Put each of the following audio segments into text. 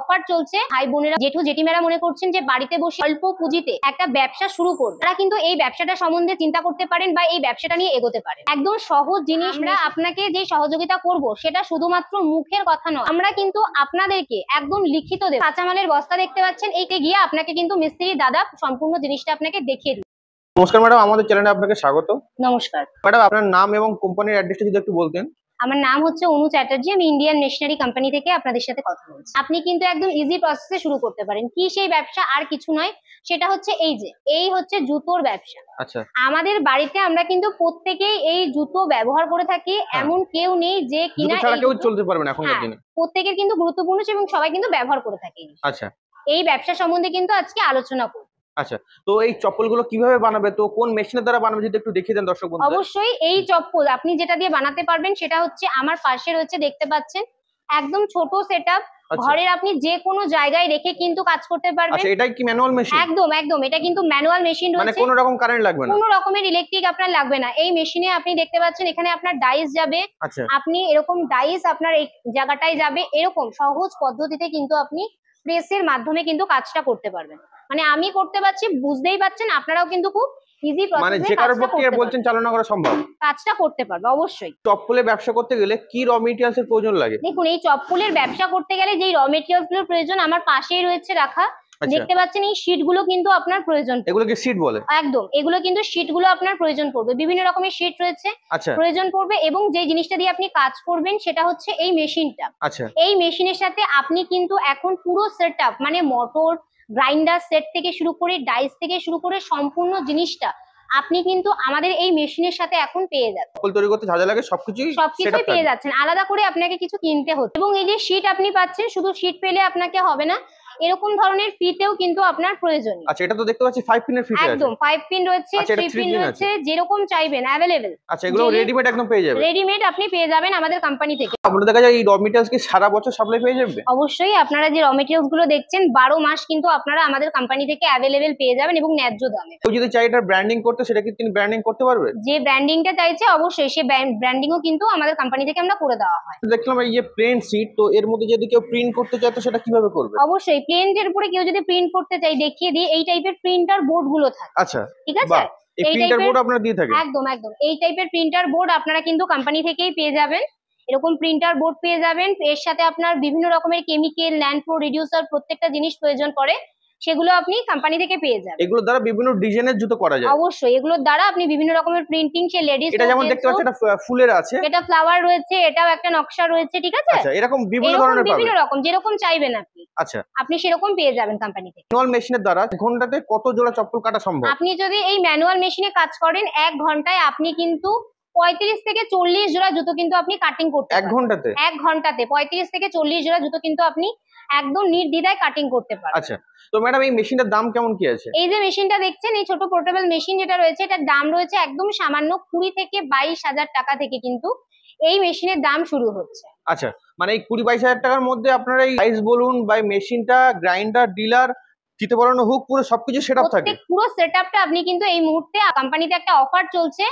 Offer চলছে। ভাই বোনেরা, জেঠু জেঠিমারা মনে করছেন যে বাড়িতে বসে অল্প পুঁজিতে একটা ব্যবসা শুরু করবে, তারা কিন্তু এই ব্যবসাটা সম্বন্ধে চিন্তা করতে পারেন বা এই ব্যবসাটা নিয়ে এগোতে পারেন। একদম সহজ জিনিস। আমরা আপনাকে যে সহযোগিতা করব সেটা শুধুমাত্র মুখের কথা নয়, আমরা কিন্তু আপনাদেরকে একদম লিখিত দেব। কাঁচামালের বস্তা দেখতে পাচ্ছেন, এইটা গিয়ে আপনাকে কিন্তু মিস্ত্রি দাদা সম্পূর্ণ জিনিসটা আপনাকে দেখিয়ে দিবে। নমস্কার ম্যাডাম, আমাদের চ্যানেলে আপনাকে স্বাগত। নমস্কার ম্যাডাম, আপনার নাম এবং কোম্পানির অ্যাড্রেসটা যদি একটু বলতেন। আমার নাম হচ্ছে অনু চ্যাটার্জি, আমি ইন্ডিয়ান মেশিনারি কোম্পানি থেকে আপনাদের সাথে কথা বলছি। আপনি কিন্তু একদম ইজি প্রসেসে শুরু করতে পারেন। কি সেই ব্যবসা? আর কিছু নয়, সেটা হচ্ছে এই হচ্ছে জুতোর ব্যবসা। আচ্ছা, আমাদের বাড়িতে আমরা কিন্তু প্রত্যেকেই এই জুতো ব্যবহার করে থাকি। এমন কেউ নেই যে কিনা ছাড়া কেউ চলতে পারবে না এখনকার দিনে। প্রত্যেকের কিন্তু গুরুত্বপূর্ণ এবং সবাই কিন্তু ব্যবহার করে থাকে। আচ্ছা, এই ব্যবসা সম্বন্ধে কিন্তু আজকে আলোচনা করব। আচ্ছা, তো এই চপ্পলগুলো কিভাবে বানাবে, তো কোন মেশিনের দ্বারা বানাবে যদি একটু দেখিয়ে দেন দর্শক বন্ধুদের। অবশ্যই এই চপ্পল আপনি যেটা দিয়ে বানাতে পারবেন সেটা হচ্ছে আমার পাশে রয়েছে, দেখতে পাচ্ছেন, একদম ছোট সেটআপ। ঘরের আপনি যে কোনো জায়গায় রেখে কিন্তু কাজ করতে পারবেন। আচ্ছা, এটাই কি ম্যানুয়াল মেশিন? একদম একদম, এটা কিন্তু ম্যানুয়াল মেশিন রয়েছে, মানে কোনো রকম কারেন্ট লাগবে না, কোনো রকমের ইলেকট্রিক আপনার লাগবে না। এই মেশিনে আপনি দেখতে পাচ্ছেন এখানে আপনার ডাইস যাবে। আচ্ছা, আপনি এরকম ডাইস আপনার এই জায়গাটায় যাবে, এরকম সহজ পদ্ধতিতে কিন্তু আপনি প্রেসের মাধ্যমে কিন্তু কাজটা করতে পারবেন। মানে আমি করতে পারছি, বুঝতেই পাচ্ছেন, আপনারাও কিন্তু খুব ইজি প্রসেসে মানে যে কারোর পক্ষে বলছেন চালনা করা সম্ভব, কাজটা করতে পারবে। অবশ্যই চপ্পলের ব্যবসা করতে গেলে কি র মেটেরিয়ালস এর প্রয়োজন লাগে? দেখুন, এই চপ্পলের ব্যবসা করতে গেলে যেই র মেটেরিয়ালস গুলোর প্রয়োজন আমার পাশেই রয়েছে রাখা, দেখতে পাচ্ছেন, এই শীট গুলো কিন্তু আপনার প্রয়োজন। এগুলোকে শীট বলে? একদম, এগুলো কিন্তু শীট গুলো আপনার প্রয়োজন পড়বে। বিভিন্ন রকমের শীট রয়েছে, প্রয়োজন পড়বে। এবং যে জিনিসটা দিয়ে আপনি কাজ করবেন সেটা হচ্ছে এই মেশিনটা। এই মেশিনের সাথে আপনি কিন্তু এখন পুরো সেটআপ, মানে মোটর, গ্রাইন্ডার সেট থেকে শুরু করে ডাইস থেকে শুরু করে সম্পূর্ণ জিনিসটা আপনি কিন্তু আমাদের এই মেশিনের সাথে এখন পেয়ে যাচ্ছেন। চপ্পল তৈরি করতে যা যা লাগে সবকিছুই পেয়ে যাচ্ছেন, আলাদা করে আপনাকে কিছু কিনতে হচ্ছে। এবং এই যে শীট আপনি পাচ্ছেন, শুধু শীট পেলে আপনাকে হবে না, এরকম ধরনের ফিতেও কিন্তু আপনার প্রয়োজন। আচ্ছা, এটা তো দেখতে পাচ্ছি 5 পিনের ফিতে আছে। একদম 5 পিন রয়েছে, 3 পিন রয়েছে, যেরকম চাইবেন अवेलेबल। আচ্ছা, এগুলো রেডিমেড একদম পেয়ে যাবেন? রেডিমেড আপনি পেয়ে যাবেন আমাদের কোম্পানি থেকে। আপনাদের দেখা যায় এই র মেটেরিয়ালস কি সারা বছর সাপ্লাই পেয়ে যাবে? অবশ্যই, আপনারা যে র মেটেরিয়ালস গুলো দেখছেন 12 মাস কিন্তু আপনারা আমাদের কোম্পানি থেকে अवेलेबल পেয়ে যাবেন এবং ন্যায্য দামে। কেউ যদি চাই এটা ব্র্যান্ডিং করতে, সেটা কি তিনি ব্র্যান্ডিং করতে পারবে? যে ব্র্যান্ডিংটা চাইছে অবশ্যই সে ব্র্যান্ডিংও কিন্তু আমাদের কোম্পানি থেকে আমরা করে দেওয়া হয়। দেখলাম এই যে প্লেন শীট, তো এর মধ্যে যদি কেউ প্রিন্ট করতে চায় তো সেটা কিভাবে করবে? অবশ্যই প্লেনের উপরে কেউ যদি প্রিন্ট করতে চাই, দেখিয়ে দিই, এই টাইপের প্রিন্টার বোর্ড গুলো থাকে। আচ্ছা, ঠিক আছে, এই প্রিন্টার বোর্ড আপনারা দিয়ে থাকেন? একদম একদম, এই টাইপের প্রিন্টার বোর্ড আপনারা কিন্তু কোম্পানি থেকেই পেয়ে যাবেন। এরকম প্রিন্টার বোর্ড পেয়ে যাবেন। এর সাথে আপনার বিভিন্ন রকমের কেমিক্যাল, ল্যান্ডফ্লো, রিডিউসার, প্রত্যেকটা জিনিস প্রয়োজন পড়ে, সেগুলো আপনি কোম্পানি থেকে পেয়ে যাবেন। এগুলোর দ্বারা বিভিন্ন ডিজাইনের জুতো করা যায়? অবশ্যই, এগুলোর দ্বারা আপনি বিভিন্ন রকমের প্রিন্টিং, সে লেডিস, এটা যেমন দেখতে পাচ্ছেন এটা ফুলের আছে, এটা ফ্লাওয়ার রয়েছে, এটাও একটা নকশা রয়েছে। ঠিক আছে, আচ্ছা, এরকম বিভিন্ন ধরনের পাবেন, বিভিন্ন রকম যেরকম চাইবেন আপনি। আচ্ছা, আপনি সেরকম পেয়ে যাবেন কোম্পানি থেকে। ম্যানুয়াল মেশিনের দ্বারা ঘন্টাতে কত জোড়া চপ্পল কাটা সম্ভব? আপনি যদি এই ম্যানুয়াল মেশিনে কাজ করেন 1 ঘন্টায় আপনি কিন্তু 35 থেকে 40 জোড়া জুতো কিন্তু আপনি কাটিং করতে পারবেন। 1 ঘন্টাতে? 1 ঘন্টাতে 35 থেকে 40 জোড়া জুতো কিন্তু আপনি একদম নির্দ্বিধায় কাটিং করতে পারবেন। আচ্ছা, তো ম্যাডাম এই মেশিনটার দাম কেমন কি আছে? এই যে মেশিনটা দেখছেন, এই ছোট পোর্টেবল মেশিন যেটা রয়েছে, এটার দাম রয়েছে একদম সামান্য 20 থেকে 22,000 টাকা থেকে কিন্তু এই মেশিনের দাম শুরু হচ্ছে। আচ্ছা, মানে এই 20-22,000 টাকার মধ্যে আপনারা এই সাইজ বলুন বা মেশিনটা, গ্রাইন্ডার, ডিলার, ফিতে পরানো হুক, পুরো সবকিছু সেটআপ থাকে? পুরো সেটআপটা আপনি কিন্তু এই মুহূর্তে কোম্পানিতে একটা অফার চলছে,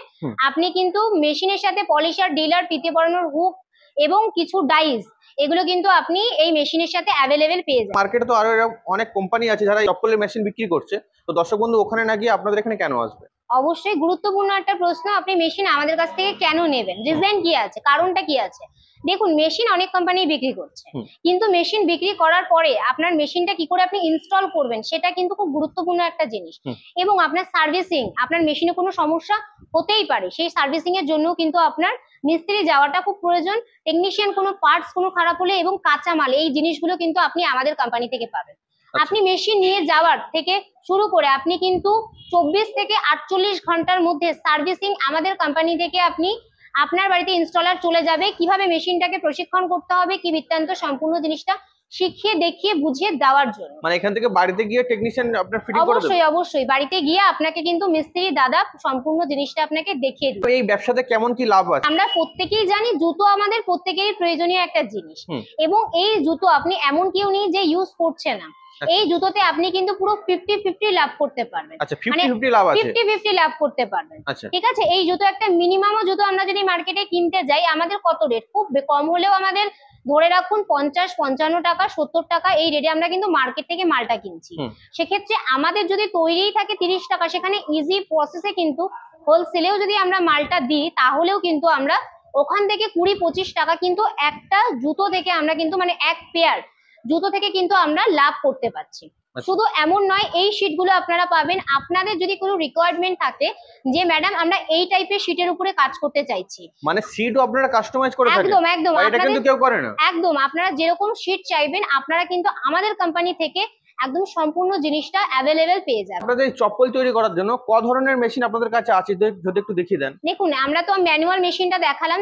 আপনি কিন্তু মেশিনের সাথে পলিশার, ডিলার, ফিতে পরানোর হুক এবং কিছু ডাইস, এগুলো কিন্তু আপনি এই মেশিনের সাথে अवेलेबल পেয়ে যাবেন। মার্কেটে তো আরো অনেক কোম্পানি আছে যারা চপ্পলের মেশিন বিক্রি করছে, তো দর্শক বন্ধু ওখানে না গিয়ে আপনাদের এখানে কেন আসবে? অবশ্যই গুরুত্বপূর্ণ একটা প্রশ্ন, আপনি মেশিন আমাদের কাছ থেকে কেন নেবেন, রিজন কি আছে, কারণটা কি আছে? দেখুন, মেশিন অনেক কোম্পানি বিক্রি করছে, কিন্তু মেশিন বিক্রি করার পরে আপনার মেশিনটা কি করে আপনি ইনস্টল করবেন সেটা কিন্তু খুব গুরুত্বপূর্ণ একটা জিনিস। এবং আপনার সার্ভিসিং, আপনার মেশিনে কোনো সমস্যা হতেই পারে, সেই সার্ভিসিং এর জন্য কিন্তু আপনার মিস্ত্রি যাওয়াটা খুব প্রয়োজন। টেকনিশিয়ান কোনো পার্টস কোনো খারাপ হলে এবং কাঁচামাল, এই জিনিসগুলো কিন্তু আপনি আমাদের কোম্পানি থেকে পাবেন। আপনি মেশিন নিয়ে যাওয়ার থেকে শুরু করে আপনি কিন্তু 24 থেকে 48 ঘন্টার মধ্যে সার্ভিসিং আমাদের কোম্পানি থেকে আপনি আপনার বাড়িতে ইনস্টলার চলে যাবে, কিভাবে মেশিনটাকে প্রশিক্ষণ করতে হবে, কি বৃত্তান্ত, সম্পূর্ণ জিনিসটা শিখিয়ে দেখিয়ে বুঝিয়ে দেওয়ার জন্য। মানে এখান থেকে বাড়িতে গিয়ে টেকনিশিয়ান আপনার ফিটিং করে দেবে? অবশ্যই অবশ্যই, বাড়িতে গিয়ে আপনাকে কিন্তু মিস্ত্রি দাদা সম্পূর্ণ জিনিসটা আপনাকে দেখিয়ে দেবে। এই ব্যবসাতে কেমন কি লাভ আছে? আমরা প্রত্যেকেই জানি জুতো আমাদের প্রত্যেকেরই প্রয়োজনীয় একটা জিনিস, এবং এই জুতো আপনি এমন কেউ নেই যে ইউজ করছে না। এই জুতোতে আপনি কিন্তু পুরো 50-50 লাভ করতে পারবেন। আচ্ছা, 50-50 লাভ আছে? 50-50 লাভ করতে পারবেন। ঠিক আছে, এই জুতো একটা মিনিমাম জুতো আমরা যদি মার্কেটে কিনতে যাই, আমাদের কত রেট? খুব কম হলেও আমাদের ধরে রাখুন 50-55 টাকা 70 টাকা এই রেটে আমরা কিন্তু মার্কেট থেকে মালটা কিনছি। সেক্ষেত্রে আমাদের যদি তৈরিই থাকে 30 টাকা, সেখানে ইজি প্রসেসে কিন্তু হোলসেলেও যদি আমরা মালটা দিই তাহলেও কিন্তু আমরা ওখান থেকে 20-25 টাকা কিন্তু একটা জুতো থেকে আমরা কিন্তু মানে এক পেয়ার জুতো থেকে কিন্তু আমরা লাভ করতে পারছি। শুধু এমন নয়, এই শীটগুলো আপনারা পাবেন আপনাদের যদি কোনো রিকোয়ারমেন্ট থাকে যে ম্যাডাম আমরা এই টাইপের শীটের উপরে কাজ করতে চাইছি, মানে সিটও আপনারা কাস্টমাইজ করে থাকেন? একদম একদম এটা কিন্তু কেউ করে না। একদম আপনারা যেরকম শীট চাইবেন আপনারা কিন্তু আমাদের কোম্পানি থেকে একদম সম্পূর্ণ জিনিসটা অ্যাভেলেবেল পেয়ে যাবেন। আপনাদের এই চপ্পল তৈরি করার জন্য ক ধরনের মেশিন আপনাদের কাছে আছে যদি একটু দেখিয়ে দেন। দেখুন আমরা তো ম্যানুয়াল মেশিনটা দেখালাম,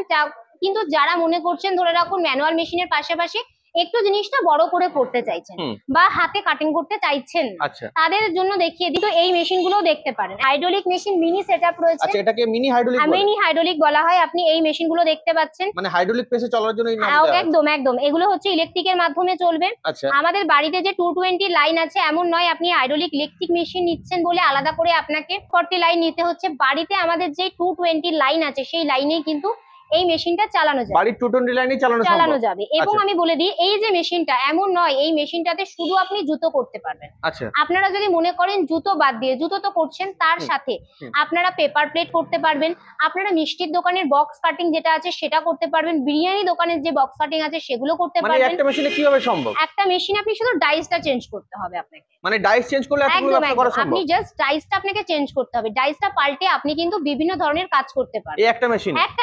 কিন্তু যারা মনে করছেন ধরে রাখুন ম্যানুয়াল মেশিনের পাশাপাশি একটু জিনিসটা বড় করে করতে চাইছেন বা হাতে কাটিং করতে চাইছেন তাদের জন্য দেখিয়ে দিই। তো এই মেশিনগুলো দেখতে পারেন, হাইড্রোলিক মেশিন মিনি সেটআপ রয়েছে। আচ্ছা, এটাকে মিনি হাইড্রোলিক বলে? মিনি হাইড্রোলিক বলা হয়। আপনি এই মেশিনগুলো দেখতে পাচ্ছেন, মানে হাইড্রোলিক প্রেসে চলার জন্য এই নাম দেওয়া আছে? একদম একদম এগুলো হচ্ছে ইলেকট্রিকের মাধ্যমে চলবে। আচ্ছা, আমাদের বাড়িতে যে 220 লাইন আছে এমন নয় আপনি হাইড্রোলিক ইলেকট্রিক মেশিন নিচ্ছেন বলে আলাদা করে আপনাকে 40 লাইন নিতে হচ্ছে। বাড়িতে আমাদের যে 220 লাইন আছে সেই লাইনেই কিন্তু এই মেশিনটা চালানো যাবে, বাড়ির 220 লাইনেই চালানো যাবে। এবং আমি বলে দিই এই যে মেশিনটা এমন নয়, এই মেশিনটাতে শুধু আপনি জুতো করতে পারবেন। আচ্ছা, আপনারা যদি মনে করেন জুতো বাদ দিয়ে, জুতো তো করছেন তার সাথে আপনারা পেপার প্লেট করতে পারবেন, আপনারা মিষ্টির দোকানের বক্স কাটিং যেটা আছে সেটা করতে পারবেন, বিরিয়ানি দোকানের যে বক্স কাটিং আছে সেগুলো করতে মানে পারবেন। একটা মেশিনে কিভাবে সম্ভব? একটা মেশিন আপনি শুধু ডাইসটা চেঞ্জ করতে হবে আপনাকে, মানে ডাইস চেঞ্জ করলে এতগুলো ব্যবসা করা সম্ভব? আপনি জাস্ট ডাইসটা আপনাকে চেঞ্জ করতে হবে, ডাইসটা পাল্টে আপনি কিন্তু বিভিন্ন ধরনের কাজ করতে পারবেন। এই একটা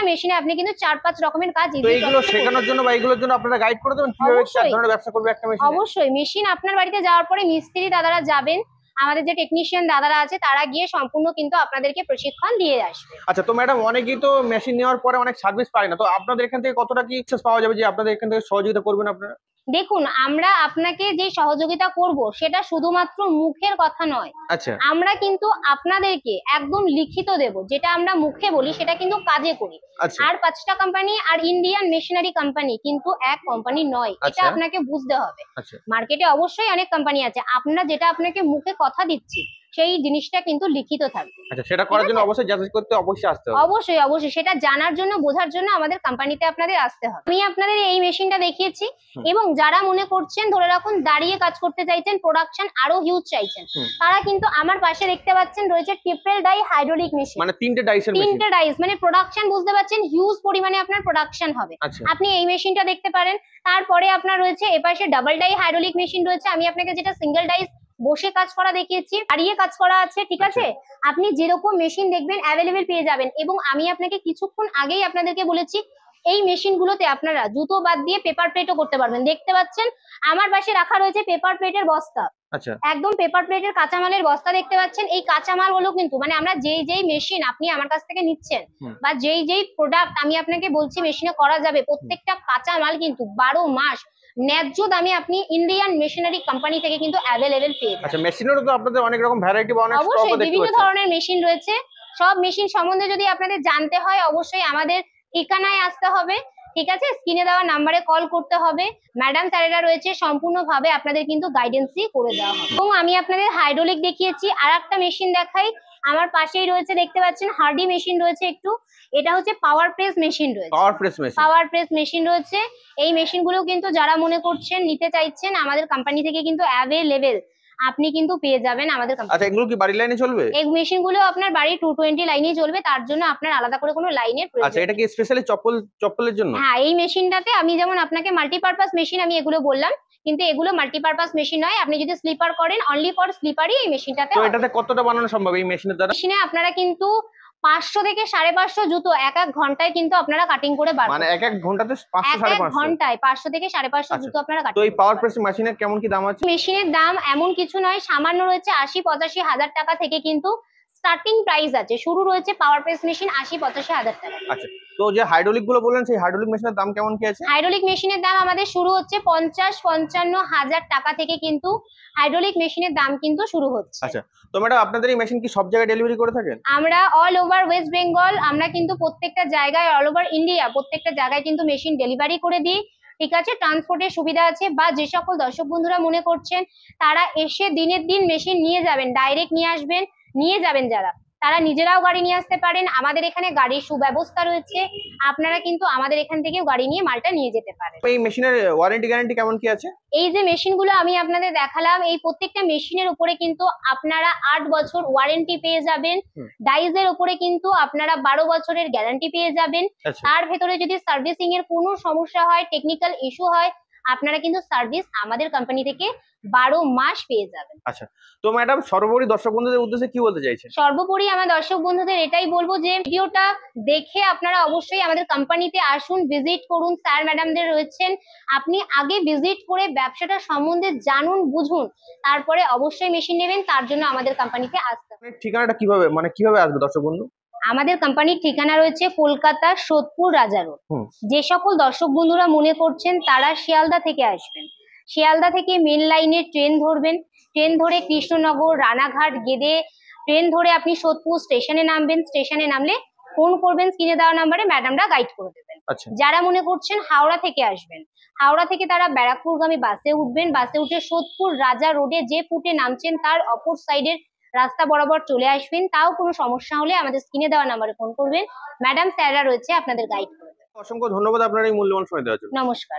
মেশিনে আপনি কিন্তু 4-5 রকমের কাজ তো এইগুলো শেখানোর জন্য বা এইগুলোর জন্য আপনারা গাইড করে দেবেন কিভাবে এই ধরনের ব্যবসা করবে একটা মেশিনে? অবশ্যই। মেশিন আপনার বাড়িতে যাওয়ার পরে মিস্ত্রি দাদারা যাবেন, আমাদের যে টেকনিশিয়ান দাদারা আছে তারা গিয়ে সম্পূর্ণ কিন্তু আপনাদেরকে প্রশিক্ষণ দিয়ে আসবে। আচ্ছা, তো ম্যাডাম অনেকেই তো মেশিন নেওয়ার পরে অনেক সার্ভিস পায় না, তো আপনাদের এখান থেকে কতটা কি সাকসেস পাওয়া যাবে যে আপনাদের এখান থেকে সহযোগিতা করবেন আপনারা? দেখুন আমরা আপনাকে যে সহযোগিতা করব সেটা শুধুমাত্র মুখের কথা নয়, আচ্ছা, আমরা কিন্তু আপনাদেরকে একদম লিখিত দেব, যেটা আমরা মুখে বলি সেটা কিন্তু কাজে করি। আচ্ছা, আর 5টা কোম্পানি আর ইন্ডিয়ান মেশিনারি কোম্পানি কিন্তু এক কোম্পানি নয়, এটা আচ্ছা, আপনাকে বুঝতে হবে। আচ্ছা, মার্কেটে অবশ্যই অনেক কোম্পানি আছে, আমরা যেটা আপনাকে মুখে কথা দিচ্ছি সেই জিনিসটা কিন্তু লিখিত থাকবে। আচ্ছা, সেটা করার জন্য অবশ্যই যাচাই করতে অবশ্যই আসতে হবে। অবশ্যই অবশ্যই সেটা জানার জন্য বোঝার জন্য আমাদের কোম্পানিতে আপনাদের আসতে হবে। আমি আপনাদের এই মেশিনটা দেখিয়েছি, এবং যারা মনে করছেন ধরে রাখুন দাঁড়িয়ে কাজ করতে চাইছেন, প্রোডাকশন আরো হিউজ চাইছেন, তারা কিন্তু আমার পাশে দেখতে পাচ্ছেন রয়েছে ট্রিপল ডাই হাইড্রোলিক মেশিন। মানে তিনটে ডাইস, মানে প্রোডাকশন বুঝতে পারছেন, হিউজ পরিমাণে আপনার প্রোডাকশন হবে। আচ্ছা, আপনি এই মেশিনটা দেখতে পারেন। তারপরে আপনার রয়েছে এপাশে ডাবল ডাই হাইড্রোলিক মেশিন রয়েছে। আমি আপনাকে যেটা সিঙ্গেল ডাইস বসে কাজ করা দেখিয়েছি, দাঁড়িয়ে কাজ করা আছে, ঠিক আছে? আপনি যেরকম মেশিন দেখবেন অ্যাভেলেবেল পেয়ে যাবেন। এবং আমি আপনাকে কিছুক্ষণ আগেই আপনাদেরকে বলেছি এই মেশিনগুলোতে আপনারা জুতো বাদ দিয়ে পেপার প্লেটও করতে পারবেন। দেখতে পাচ্ছেন আমার পাশে রাখা রয়েছে পেপার প্লেটের বস্তা। আচ্ছা, একদম পেপার প্লেটের কাঁচামালের বস্তা দেখতে পাচ্ছেন। এই কাঁচামাল হলো কিন্তু মানে আমরা যেই মেশিন আপনি আমার কাছ থেকে নিচ্ছেন বা যেই প্রোডাক্ট আমি আপনাকে বলছি মেশিনে করা যাবে, প্রত্যেকটা কাঁচামাল কিন্তু 12 মাস ন্যায্য দামে আপনি ইন্ডিয়ান মেশিনারি কোম্পানি থেকে কিন্তু অ্যাভেলেবেল পেয়ে যাবেন। আচ্ছা, মেশিনেরও তো আপনাদের অনেক রকম ভ্যারাইটি বা অনেক স্টকও দেখতে বিভিন্ন পাচ্ছি। ধরনের মেশিন রয়েছে। সব মেশিন সম্বন্ধে যদি আপনাদের জানতে হয় অবশ্যই আমাদের ঠিকানায় আসতে হবে, ঠিক আছে? স্ক্রিনে দেওয়া নাম্বারে কল করতে হবে। ম্যাডাম স্যারেরা রয়েছে, সম্পূর্ণভাবে আপনাদের কিন্তু গাইডেন্সই করে দেওয়া হবে। এবং আমি আপনাদের হাইড্রোলিক দেখিয়েছি, আর একটা মেশিন দেখাই। আমার পাশেই রয়েছে দেখতে পাচ্ছেন হার্ডি মেশিন রয়েছে একটু, এটা হচ্ছে পাওয়ার প্রেস মেশিন রয়েছে। পাওয়ার প্রেস মেশিন রয়েছে। এই মেশিনগুলো কিন্তু যারা মনে করছেন নিতে চাইছেন আমাদের কোম্পানি থেকে কিন্তু অ্যাভেলেবেল আপনি কিন্তু পেয়ে যাবেন আমাদের কোম্পানি। আচ্ছা, এগুলো কি বাড়ির লাইনে চলবে? এই মেশিনগুলো আপনার বাড়ি 220 লাইনেই চলবে, তার জন্য আপনার আলাদা করে কোনো লাইনের প্রয়োজন। আচ্ছা, এটা কি স্পেশালি চপ্পলের জন্য? হ্যাঁ, এই মেশিনটাতে আমি যেমন আপনাকে মাল্টিপারপাস মেশিন আমি এগুলো বললাম, কিন্তু এগুলো মাল্টিপারপাস মেশিন নয়। আপনি যদি স্লিপার করেন অনলি ফর স্লিপারই এই মেশিনটাতে। তো এটাতে কতটা বানানো সম্ভব এই মেশিনের দ্বারা? মেশিনে আপনারা কিন্তু 500 থেকে 550 জুতো এক ঘন্টায় কিন্তু আপনারা কাটিং করে বার মানে এক ঘন্টাতে 500 ঘন্টায় 500 থেকে 550 জুতো আপনারা কাটিং। তো এই পাওয়ার প্রেস মেশিনের কেমন কি দাম আছে? মেশিনের দাম এমন কিছু নয়, সামান্য রয়েছে 80-85 হাজার টাকা থেকে কিন্তু স্টার্টিং প্রাইস আছে। শুরু রয়েছে পাওয়ার প্রেস মেশিন 80-85 হাজার টাকা। আচ্ছা, তো যে হাইড্রোলিক গুলো বললেন সেই হাইড্রোলিক মেশিনের দাম কেমন কি আছে? হাইড্রোলিক মেশিনের দাম আমাদের শুরু হচ্ছে 50-55 হাজার টাকা থেকে কিন্তু হাইড্রোলিক মেশিনের দাম কিন্তু শুরু হচ্ছে। আচ্ছা, তো ম্যাডাম আপনাদের এই মেশিন কি সব জায়গায় ডেলিভারি করে থাকেন? আমরা অল ওভার ওয়েস্ট বেঙ্গল, আমরা কিন্তু প্রত্যেকটা জায়গায়, অল ওভার ইন্ডিয়া প্রত্যেকটা জায়গায় কিন্তু মেশিন ডেলিভারি করে দিই, ঠিক আছে? ট্রান্সপোর্টের সুবিধা আছে। বা যে সকল দর্শক বন্ধুরা মনে করছেন তারা এসে দিনের দিন মেশিন নিয়ে যাবেন, ডাইরেক্ট নিয়ে আসবেন, নিয়ে যাবেন যারা, তারা নিজেরাও গাড়ি নিয়ে আসতে পারেন, আমাদের এখানে গাড়ির সুব্যবস্থা রয়েছে, আপনারা কিন্তু আমাদের এখান থেকেও গাড়ি নিয়ে মালটা নিয়ে যেতে পারেন। এই মেশিনের ওয়ারেন্টি গ্যারান্টি কেমন কি আছে? এই যে মেশিনগুলো আমি আপনাদের দেখালাম, এই প্রত্যেকটা মেশিনের উপরে কিন্তু আপনারা 8 বছর ওয়ারেন্টি পেয়ে যাবেন। হুম। ডাইজের উপরে কিন্তু আপনারা 12 বছরের গ্যারান্টি পেয়ে যাবেন। আচ্ছা, তার ভেতরে যদি সার্ভিসিং এর কোনো সমস্যা হয়, টেকনিক্যাল ইস্যু হয়, আপনারা কিন্তু সার্ভিস আমাদের কোম্পানি থেকে 12 মাস পেয়ে যাবেন। আচ্ছা। তো ম্যাডাম সর্বোপরি দর্শক বন্ধুদের উদ্দেশ্যে কি বলতে চাইছেন? সর্বোপরি আমার দর্শক বন্ধুদের এটাই বলবো যে ভিডিওটা দেখে আপনারা অবশ্যই আমাদের কোম্পানিতে আসুন, ভিজিট করুন, স্যার ম্যাডামদের রয়েছেন, আপনি আগে ভিজিট করে ব্যবসাটা সম্বন্ধে জানুন, বুঝুন, তারপরে অবশ্যই মেশিন নেবেন। তার জন্য আমাদের কোম্পানিতে আসতে হবে। আপনার ঠিকানাটা কিভাবে আসবে দর্শক বন্ধু? আমাদের কোম্পানির ঠিকানা রয়েছে কলকাতা সোদপুর রাজা রোড। হুম। যে সকল দর্শক বন্ধুরা মনে করছেন তারা শিয়ালদা থেকে আসবেন, শিয়ালদা থেকে মেন লাইনে ট্রেন ধরবেন, ট্রেন ধরে কৃষ্ণনগর, রানাঘাট, গেদে ট্রেন ধরে আপনি সোদপুর স্টেশনে নামবেন, স্টেশনে নামলে ফোন করবেন স্ক্রিনে দেওয়া নাম্বারে, ম্যাডামরা গাইড করে দেবেন। আচ্ছা, যারা মনে করছেন হাওড়া থেকে আসবেন, হাওড়া থেকে তারা ব্যারাকপুরগামী বাসে উঠবেন, বাসে উঠে সোদপুর রাজা রোডে যে ফুটে নামছেন তার অপর সাইডের রাস্তা বরাবর চলে আসবেন। তাও কোনো সমস্যা হলে আমাদের স্ক্রিনে দেওয়া নাম্বারে ফোন করবেন, ম্যাডাম স্যাররা রয়েছে আপনাদের গাইড করবেন। অসংখ্য ধন্যবাদ আপনার এই মূল্যবান সময় দেওয়ার জন্য। নমস্কার।